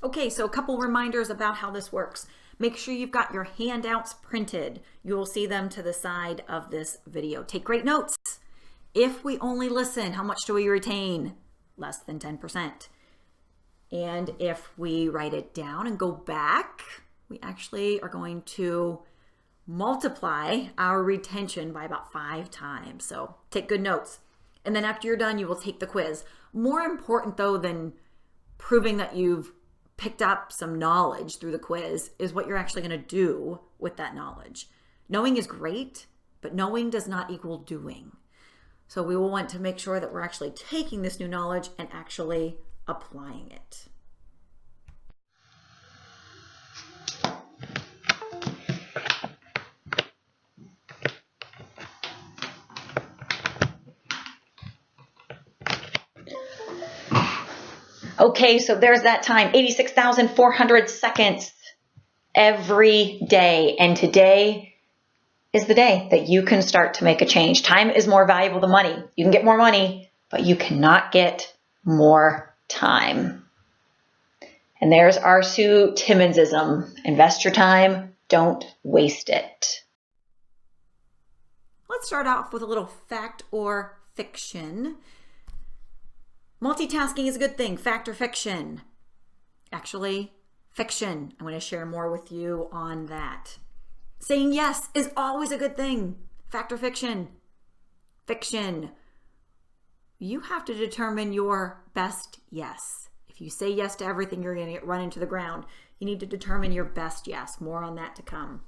Okay, so a couple reminders about how this works. Make sure you've got your handouts printed. You will see them to the side of this video. Take great notes. If we only listen, how much do we retain? Less than 10%. And if we write it down and go back, we actually are going to multiply our retention by about 5 times. So take good notes. And then after you're done, you will take the quiz. More important though than proving that you've picked up some knowledge through the quiz is what you're actually going to do with that knowledge. Knowing is great, but knowing does not equal doing. So we will want to make sure that we're actually taking this new knowledge and actually applying it. Okay, so there's that time, 86,400 seconds every day. And today is the day that you can start to make a change. Time is more valuable than money. You can get more money, but you cannot get more time. And there's our Sue Timmonsism. Invest your time, don't waste it. Let's start off with a little fact or fiction. Multitasking is a good thing. Fact or fiction? Actually, fiction. I'm going to share more with you on that. Saying yes is always a good thing. Fact or fiction? Fiction. You have to determine your best yes. If you say yes to everything, you're going to get run into the ground. You need to determine your best yes. More on that to come.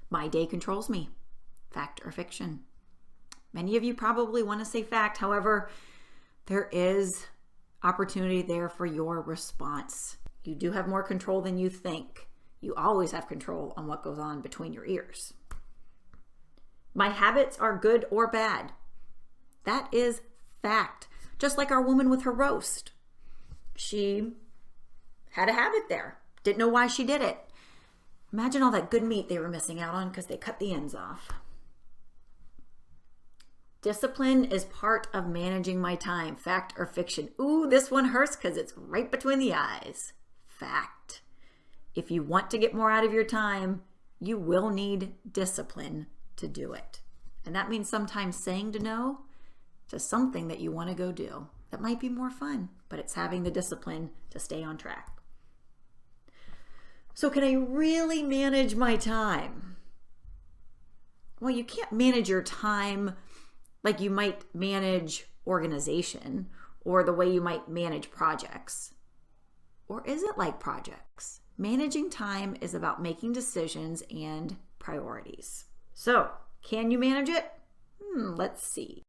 My day controls me. Fact or fiction? Many of you probably want to say fact. However, there is opportunity there for your response. You do have more control than you think. You always have control on what goes on between your ears. My habits are good or bad. That is fact. Just like our woman with her roast. She had a habit there. Didn't know why she did it. Imagine all that good meat they were missing out on because they cut the ends off. Discipline is part of managing my time. Fact or fiction? Ooh, this one hurts because it's right between the eyes. Fact. If you want to get more out of your time, you will need discipline to do it. And that means sometimes saying no to something that you want to go do. That might be more fun, but it's having the discipline to stay on track. So can I really manage my time? Well, you can't manage your time like you might manage organization or the way you might manage projects. Or is it like projects? Managing time is about making decisions and priorities. So, can you manage it? Let's see.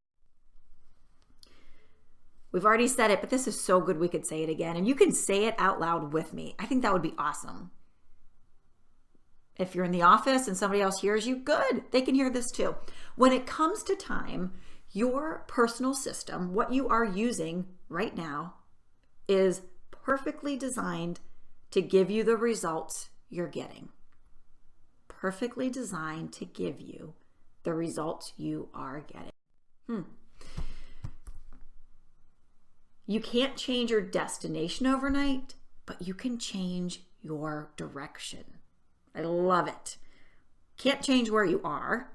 We've already said it, but this is so good we could say it again. And you can say it out loud with me. I think that would be awesome. If you're in the office and somebody else hears you, good. They can hear this too. When it comes to time, your personal system, what you are using right now, is perfectly designed to give you the results you're getting. Perfectly designed to give you the results you are getting. You can't change your destination overnight, but you can change your direction. I love it. Can't change where you are,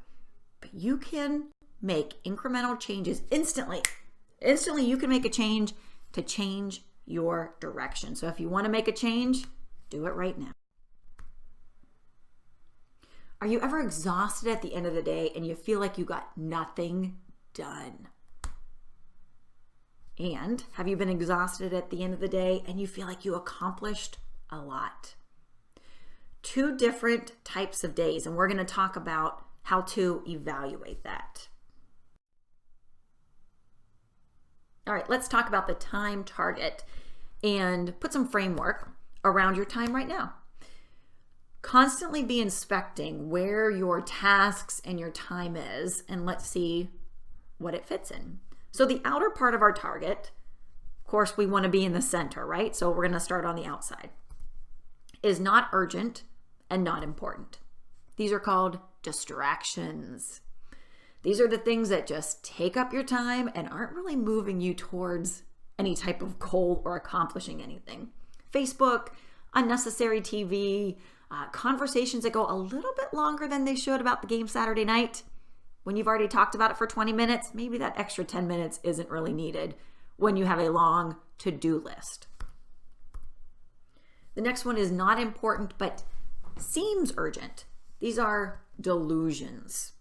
but you can make incremental changes instantly. Instantly, you can make a change to change your direction. So if you want to make a change, do it right now. Are you ever exhausted at the end of the day and you feel like you got nothing done? And have you been exhausted at the end of the day and you feel like you accomplished a lot? Two different types of days, and we're going to talk about how to evaluate that. All right, let's talk about the time target and put some framework around your time right now. Constantly be inspecting where your tasks and your time is, and let's see what it fits in. So the outer part of our target, of course, we want to be in the center, right? So we're going to start on the outside, is not urgent and not important. These are called distractions. These are the things that just take up your time and aren't really moving you towards any type of goal or accomplishing anything. Facebook, unnecessary TV, conversations that go a little bit longer than they should about the game Saturday night. When you've already talked about it for 20 minutes, maybe that extra 10 minutes isn't really needed when you have a long to-do list. The next one is not important, but seems urgent. These are delusions.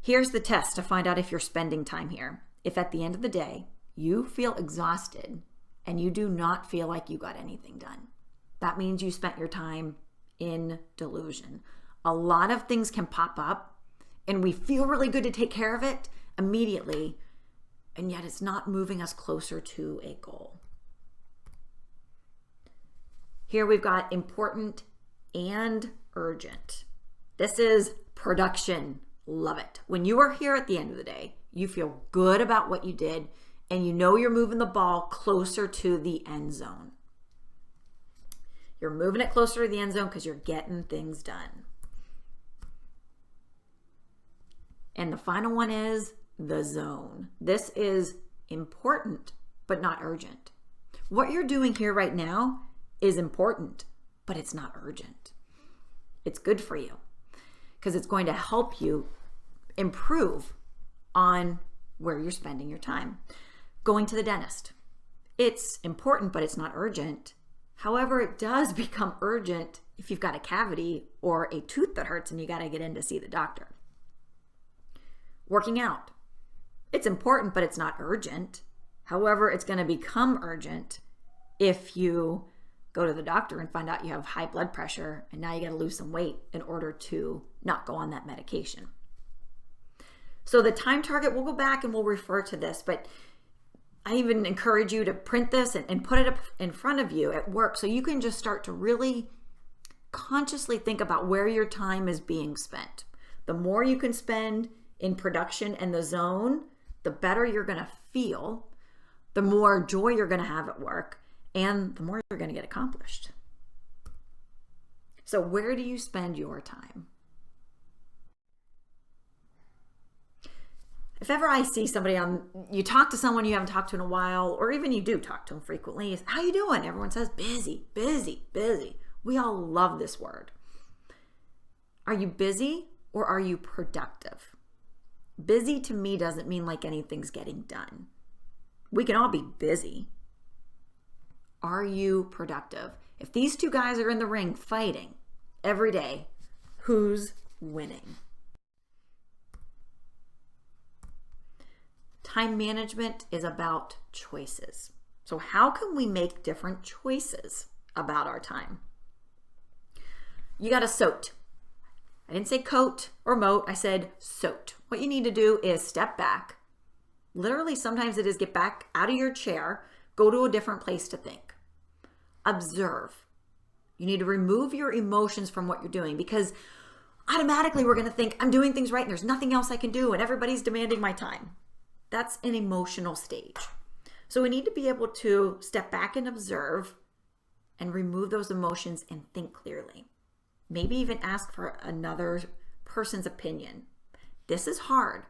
Here's the test to find out if you're spending time here. If at the end of the day, you feel exhausted and you do not feel like you got anything done, that means you spent your time in delusion. A lot of things can pop up and we feel really good to take care of it immediately, and yet it's not moving us closer to a goal. Here we've got important and urgent. This is production. Love it. When you are here at the end of the day, you feel good about what you did and you know you're moving the ball closer to the end zone. You're moving it closer to the end zone because you're getting things done. And the final one is the zone. This is important, but not urgent. What you're doing here right now is important, but it's not urgent. It's good for you because it's going to help you improve on where you're spending your time. Going to the dentist. It's important, but it's not urgent. However, it does become urgent if you've got a cavity or a tooth that hurts and you got to get in to see the doctor. Working out. It's important, but it's not urgent. However, it's going to become urgent if you go to the doctor and find out you have high blood pressure and now you got to lose some weight in order to not go on that medication. So the time target, we'll go back and we'll refer to this, but I even encourage you to print this and put it up in front of you at work so you can just start to really consciously think about where your time is being spent. The more you can spend in production and the zone, the better you're going to feel, the more joy you're going to have at work, and the more you're going to get accomplished. So where do you spend your time? If ever I see somebody you talk to someone you haven't talked to in a while, or even you do talk to them frequently, how you doing? Everyone says busy, busy, busy. We all love this word. Are you busy or are you productive? Busy to me doesn't mean like anything's getting done. We can all be busy. Are you productive? If these two guys are in the ring fighting every day, who's winning? Time management is about choices. So how can we make different choices about our time? You got to soat. I didn't say coat or moat. I said soat. What you need to do is step back. Literally, sometimes it is get back out of your chair, go to a different place to think. Observe. You need to remove your emotions from what you're doing because automatically we're going to think, I'm doing things right and there's nothing else I can do and everybody's demanding my time. That's an emotional stage. So we need to be able to step back and observe and remove those emotions and think clearly. Maybe even ask for another person's opinion. This is hard.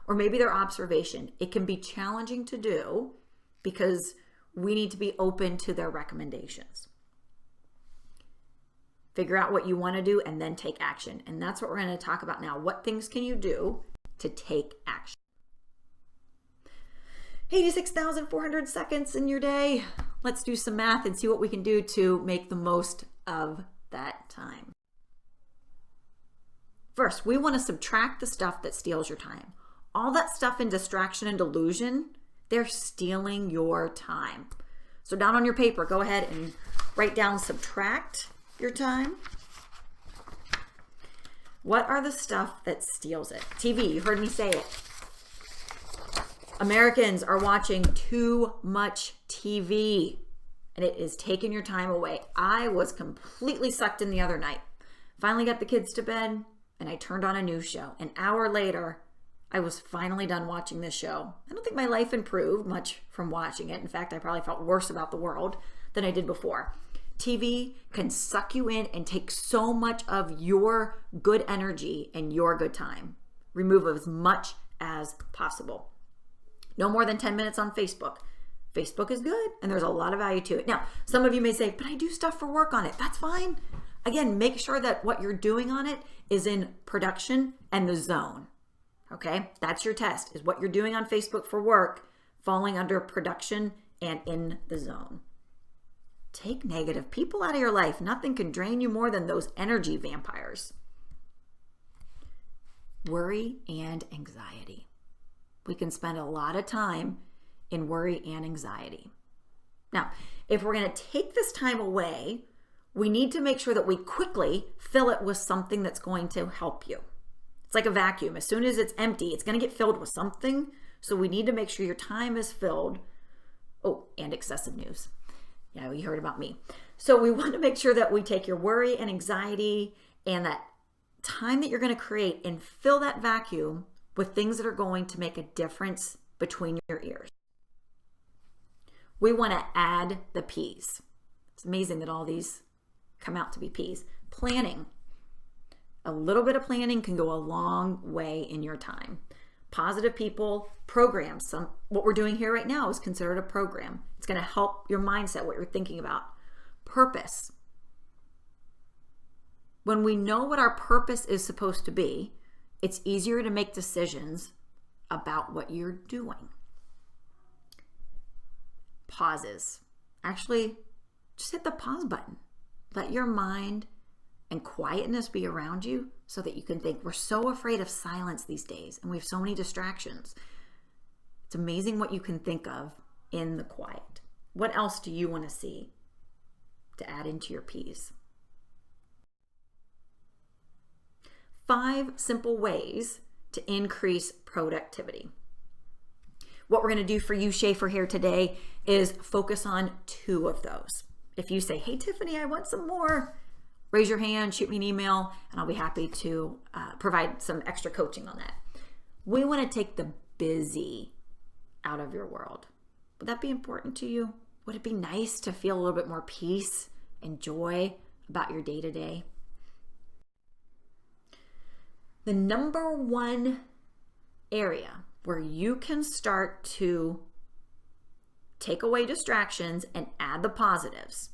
Or maybe their observation. It can be challenging to do because we need to be open to their recommendations. Figure out what you want to do and then take action. And that's what we're going to talk about now. What things can you do to take action? 86,400 seconds in your day. Let's do some math and see what we can do to make the most of that time. First, we want to subtract the stuff that steals your time. All that stuff in distraction and delusion, they're stealing your time. So down on your paper, go ahead and write down subtract your time. What are the stuff that steals it? TV, you heard me say it. Americans are watching too much TV and it is taking your time away. I was completely sucked in the other night. Finally got the kids to bed and I turned on a new show. An hour later, I was finally done watching this show. I don't think my life improved much from watching it. In fact, I probably felt worse about the world than I did before. TV can suck you in and take so much of your good energy and your good time. Remove as much as possible. No more than 10 minutes on Facebook. Facebook is good and there's a lot of value to it. Now, some of you may say, but I do stuff for work on it. That's fine. Again, make sure that what you're doing on it is in production and the zone. Okay, that's your test, is what you're doing on Facebook for work falling under production and in the zone. Take negative people out of your life. Nothing can drain you more than those energy vampires. Worry and anxiety. We can spend a lot of time in worry and anxiety. Now, if we're going to take this time away, we need to make sure that we quickly fill it with something that's going to help you. It's like a vacuum. As soon as it's empty, it's going to get filled with something. So we need to make sure your time is filled. Oh, and excessive news. Yeah, you heard about me. So we want to make sure that we take your worry and anxiety and that time that you're going to create and fill that vacuum with things that are going to make a difference between your ears. We want to add the P's. It's amazing that all these come out to be P's. Planning. A little bit of planning can go a long way in your time. Positive people, programs. What we're doing here right now is considered a program. It's going to help your mindset, what you're thinking about. Purpose. When we know what our purpose is supposed to be, it's easier to make decisions about what you're doing. Pauses. Actually, just hit the pause button. Let your mind and quietness be around you so that you can think. We're so afraid of silence these days, and we have so many distractions. It's amazing what you can think of in the quiet. What else do you want to see to add into your P's? 5 simple ways to increase productivity. What we're going to do for you, Shaffer, here today is focus on 2 of those. If you say, hey, Tiffany, I want some more, raise your hand, shoot me an email, and I'll be happy to provide some extra coaching on that. We want to take the busy out of your world. Would that be important to you? Would it be nice to feel a little bit more peace and joy about your day-to-day? The number one area where you can start to take away distractions and add the positives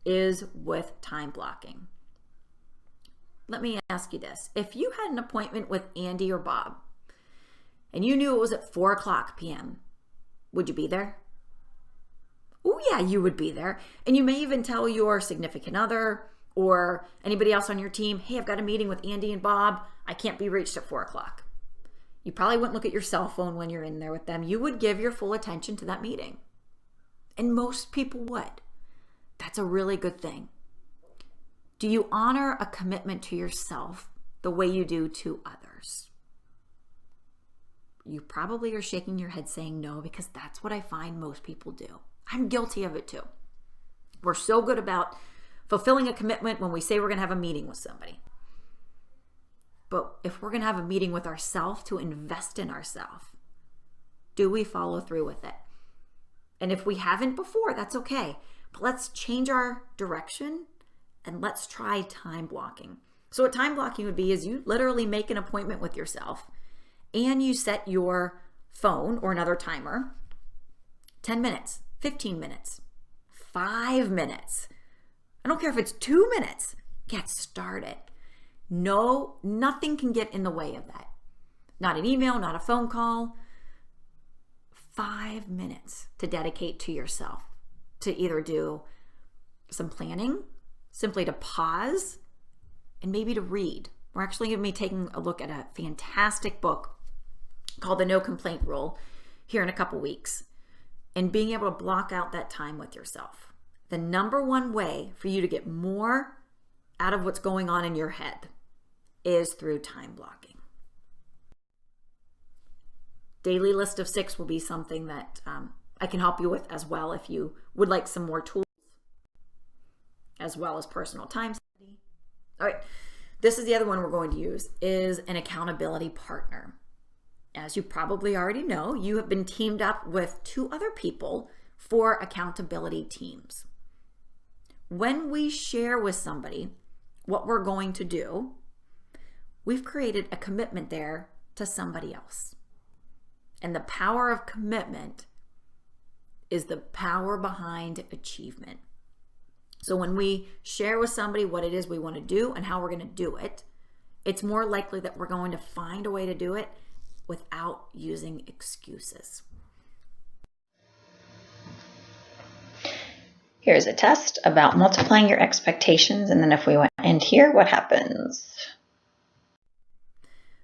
is with time blocking. Let me ask you this. If you had an appointment with Andy or Bob and you knew it was at 4:00 p.m., would you be there? Oh yeah, you would be there. And you may even tell your significant other or anybody else on your team, hey, I've got a meeting with Andy and Bob. I can't be reached at 4:00. You probably wouldn't look at your cell phone when you're in there with them. You would give your full attention to that meeting. And most people would. That's a really good thing. Do you honor a commitment to yourself the way you do to others? You probably are shaking your head saying no, because that's what I find most people do. I'm guilty of it too. We're so good about fulfilling a commitment when we say we're going to have a meeting with somebody. But if we're going to have a meeting with ourselves to invest in ourselves, do we follow through with it? And if we haven't before, that's okay. But let's change our direction and let's try time blocking. So what time blocking would be is you literally make an appointment with yourself and you set your phone or another timer, 10 minutes, 15 minutes, 5 minutes. I don't care if it's 2 minutes. Get started. No, nothing can get in the way of that. Not an email, not a phone call. 5 minutes to dedicate to yourself, to either do some planning, simply to pause, and maybe to read. We're actually going to be taking a look at a fantastic book called The No Complaint Rule here in a couple weeks, and being able to block out that time with yourself. The number one way for you to get more out of what's going on in your head is through time blocking. Daily list of 6 will be something that I can help you with as well if you would like some more tools, as well as personal time study. All right, this is the other one we're going to use, is an accountability partner. As you probably already know, you have been teamed up with 2 other people for accountability teams. When we share with somebody what we're going to do, we've created a commitment there to somebody else. And the power of commitment is the power behind achievement. So when we share with somebody what it is we want to do and how we're going to do it, it's more likely that we're going to find a way to do it without using excuses. Here's a test about multiplying your expectations, and then if we end here, what happens?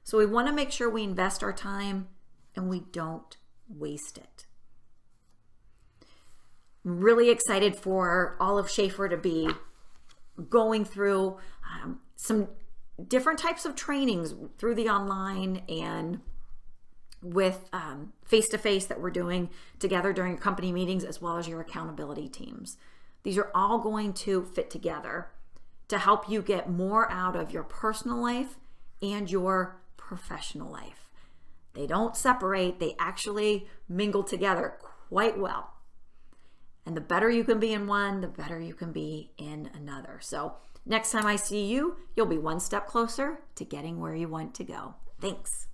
So we want to make sure we invest our time and we don't waste it. I'm really excited for all of Shaffer to be going through some different types of trainings through the online and with face-to-face that we're doing together during company meetings, as well as your accountability teams. These are all going to fit together to help you get more out of your personal life and your professional life. They don't separate, they actually mingle together quite well. And the better you can be in one, the better you can be in another. So next time I see you, you'll be one step closer to getting where you want to go. Thanks.